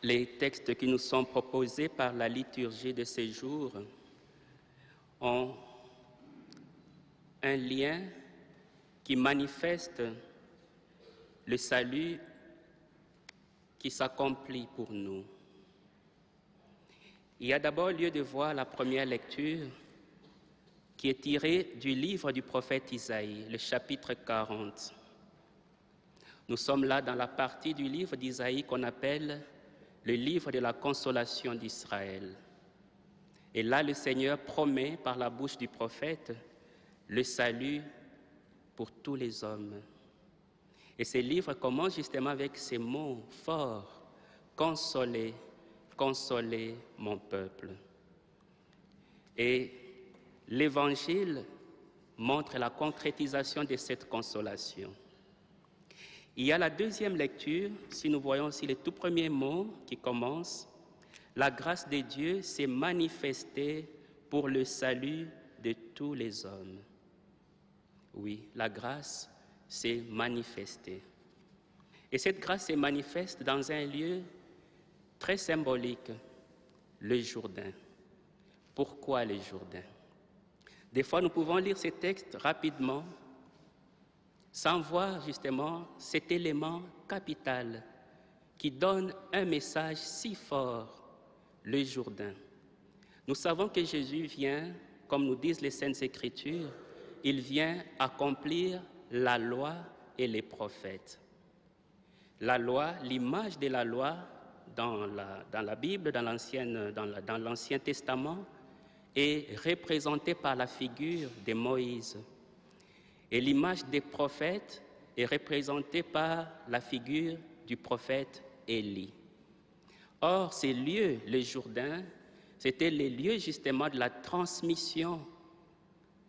Les textes qui nous sont proposés par la liturgie de ces jours ont un lien qui manifeste le salut qui s'accomplit pour nous. Il y a d'abord lieu de voir la première lecture qui est tirée du livre du prophète Isaïe, le chapitre 40. Nous sommes là dans la partie du livre d'Isaïe qu'on appelle le livre de la consolation d'Israël. Et là, le Seigneur promet par la bouche du prophète le salut pour tous les hommes. Et ce livre commence justement avec ces mots forts, « Consolez, consolez mon peuple ». Et l'Évangile montre la concrétisation de cette consolation. Il y a la deuxième lecture, si nous voyons aussi les tout premiers mots qui commencent, « La grâce de Dieu s'est manifestée pour le salut de tous les hommes ». Oui, la grâce s'est manifestée. Et cette grâce se manifeste dans un lieu très symbolique, le Jourdain. Pourquoi le Jourdain? Des fois, nous pouvons lire ces textes rapidement, sans voir justement cet élément capital qui donne un message si fort, le Jourdain. Nous savons que Jésus vient, comme nous disent les Saintes Écritures, il vient accomplir la loi et les prophètes. La loi, l'image de la loi dans la Bible, dans l'Ancien Testament, est représentée par la figure de Moïse. Et l'image des prophètes est représentée par la figure du prophète Élie. Or, ces lieux, le Jourdain, c'était les lieux justement de la transmission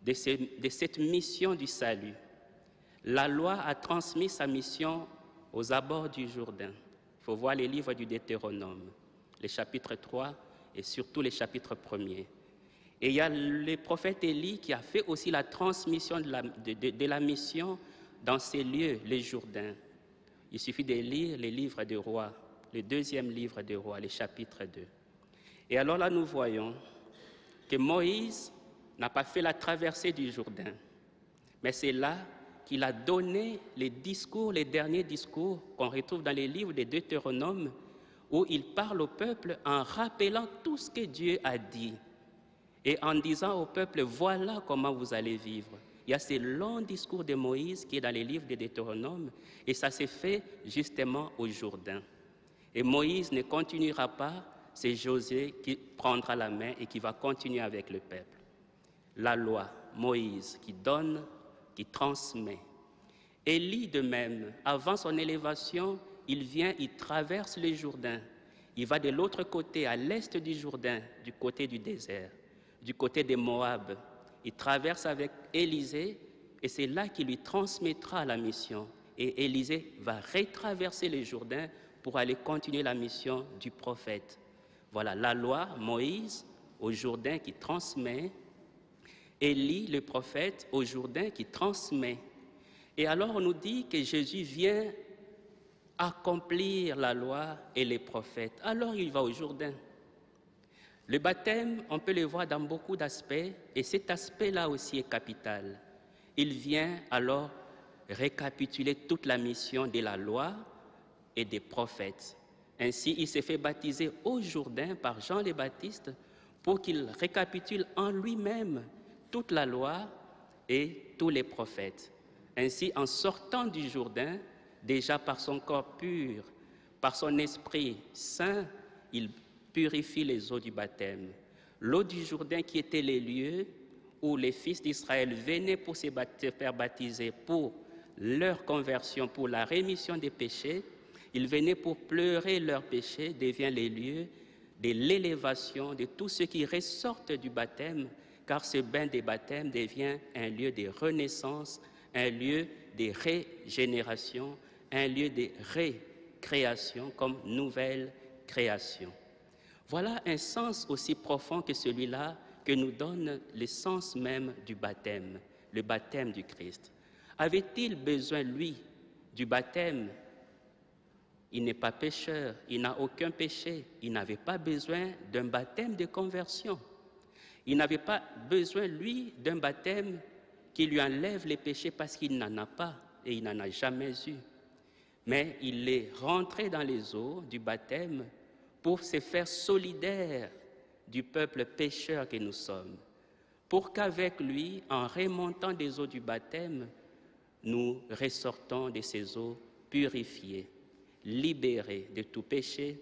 de cette mission du salut. La loi a transmis sa mission aux abords du Jourdain. Il faut voir les livres du Deutéronome, les chapitres 3 et surtout les chapitres 1er. Et il y a le prophète Élie qui a fait aussi la transmission de la mission dans ces lieux, les Jourdains. Il suffit de lire les livres des rois, le deuxième livre des rois, le chapitre 2. Et alors là, nous voyons que Moïse n'a pas fait la traversée du Jourdain, mais c'est là qu'il a donné les discours, les derniers discours qu'on retrouve dans les livres des Deutéronome, où il parle au peuple en rappelant tout ce que Dieu a dit et en disant au peuple, voilà comment vous allez vivre. Il y a ce long discours de Moïse qui est dans les livres des Deutéronome, et ça s'est fait justement au Jourdain. Et Moïse ne continuera pas, c'est Josué qui prendra la main et qui va continuer avec le peuple. La loi, Moïse qui donne, qui transmet. Élie de même, avant son élévation, il vient, il traverse le Jourdain. Il va de l'autre côté, à l'est du Jourdain, du côté du désert, du côté de Moab. Il traverse avec Élisée et c'est là qu'il lui transmettra la mission. Et Élisée va retraverser le Jourdain pour aller continuer la mission du prophète. Voilà, la loi, Moïse, au Jourdain qui transmet, Élie, le prophète, au Jourdain qui transmet. Et alors on nous dit que Jésus vient accomplir la loi et les prophètes. Alors il va au Jourdain. Le baptême, on peut le voir dans beaucoup d'aspects, et cet aspect-là aussi est capital. Il vient alors récapituler toute la mission de la loi et des prophètes. Ainsi, il s'est fait baptiser au Jourdain par Jean le Baptiste pour qu'il récapitule en lui-même toute la loi et tous les prophètes. Ainsi, en sortant du Jourdain, déjà par son corps pur, par son esprit saint, il purifie les eaux du baptême. L'eau du Jourdain qui était les lieux où les fils d'Israël venaient pour se faire baptiser pour leur conversion, pour la rémission des péchés, ils venaient pour pleurer leurs péchés, devient les lieux de l'élévation de tous ceux qui ressortent du baptême, car ce bain des baptêmes devient un lieu de renaissance, un lieu de régénération, un lieu de récréation comme nouvelle création. Voilà un sens aussi profond que celui-là que nous donne le sens même du baptême, le baptême du Christ. Avait-il besoin, lui, du baptême Il n'est pas pécheur, il n'a aucun péché, il n'avait pas besoin d'un baptême de conversion. Il n'avait pas besoin, lui, d'un baptême qui lui enlève les péchés parce qu'il n'en a pas et il n'en a jamais eu. Mais il est rentré dans les eaux du baptême pour se faire solidaire du peuple pécheur que nous sommes, pour qu'avec lui, en remontant des eaux du baptême, nous ressortons de ces eaux purifiées, libérés de tout péché,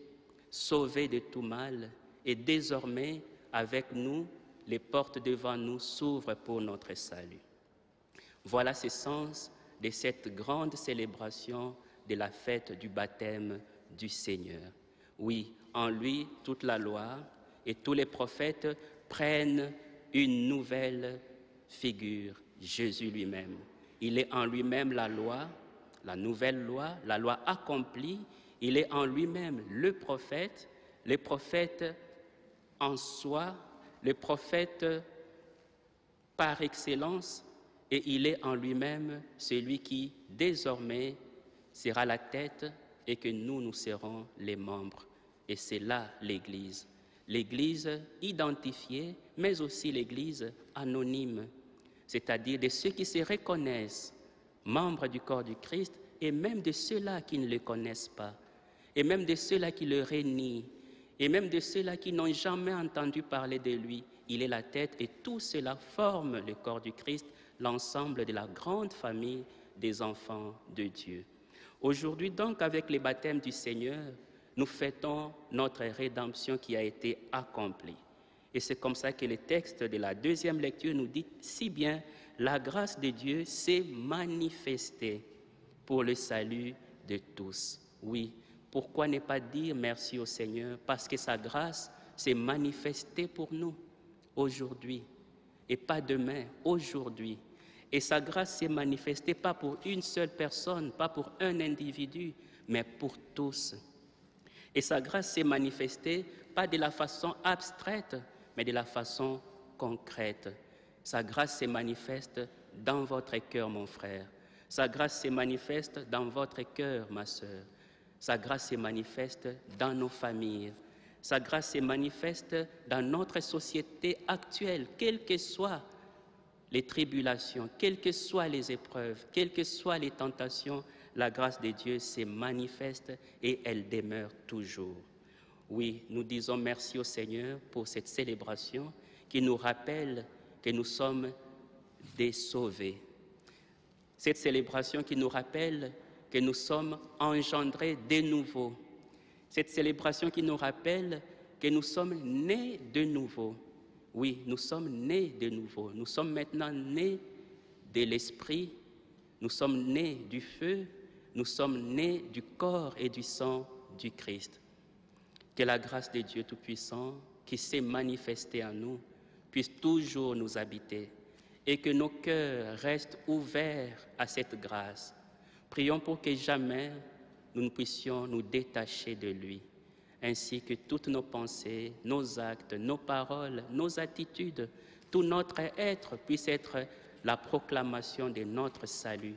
sauvés de tout mal, et désormais, avec nous, les portes devant nous s'ouvrent pour notre salut. Voilà ce sens de cette grande célébration de la fête du baptême du Seigneur. Oui, en lui, toute la loi et tous les prophètes prennent une nouvelle figure, Jésus lui-même. Il est en lui-même la loi, la nouvelle loi, la loi accomplie. Il est en lui-même le prophète en soi, le prophète par excellence, et il est en lui-même celui qui, désormais, sera la tête et que nous serons les membres. Et c'est là l'Église. L'Église identifiée, mais aussi l'Église anonyme, c'est-à-dire de ceux qui se reconnaissent membres du corps du Christ et même de ceux-là qui ne le connaissent pas, et même de ceux-là qui le renient, et même de ceux-là qui n'ont jamais entendu parler de lui. Il est la tête et tout cela forme le corps du Christ, l'ensemble de la grande famille des enfants de Dieu. Aujourd'hui donc, avec les baptêmes du Seigneur, nous fêtons notre rédemption qui a été accomplie. Et c'est comme ça que le texte de la deuxième lecture nous dit si bien, la grâce de Dieu s'est manifestée pour le salut de tous. Oui, pourquoi ne pas dire merci au Seigneur? Parce que sa grâce s'est manifestée pour nous aujourd'hui et pas demain, aujourd'hui. Et sa grâce s'est manifestée pas pour une seule personne, pas pour un individu, mais pour tous. Et sa grâce s'est manifestée pas de la façon abstraite, mais de la façon concrète. Sa grâce se manifeste dans votre cœur, mon frère. Sa grâce se manifeste dans votre cœur, ma sœur. Sa grâce se manifeste dans nos familles. Sa grâce se manifeste dans notre société actuelle, quelles que soient les tribulations, quelles que soient les épreuves, quelles que soient les tentations, la grâce de Dieu se manifeste et elle demeure toujours. Oui, nous disons merci au Seigneur pour cette célébration qui nous rappelle que nous sommes des sauvés. Cette célébration qui nous rappelle que nous sommes engendrés de nouveau. Cette célébration qui nous rappelle que nous sommes nés de nouveau. Oui, nous sommes nés de nouveau. Nous sommes maintenant nés de l'Esprit. Nous sommes nés du feu. Nous sommes nés du corps et du sang du Christ. Que la grâce de Dieu Tout-Puissant, qui s'est manifestée en nous, puisse toujours nous habiter et que nos cœurs restent ouverts à cette grâce. Prions pour que jamais nous ne puissions nous détacher de lui, ainsi que toutes nos pensées, nos actes, nos paroles, nos attitudes, tout notre être puisse être la proclamation de notre salut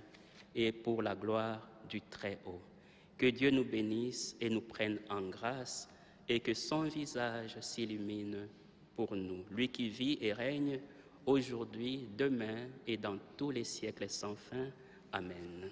et pour la gloire du Très-Haut. Que Dieu nous bénisse et nous prenne en grâce et que son visage s'illumine pour nous. Lui qui vit et règne aujourd'hui, demain et dans tous les siècles sans fin. Amen.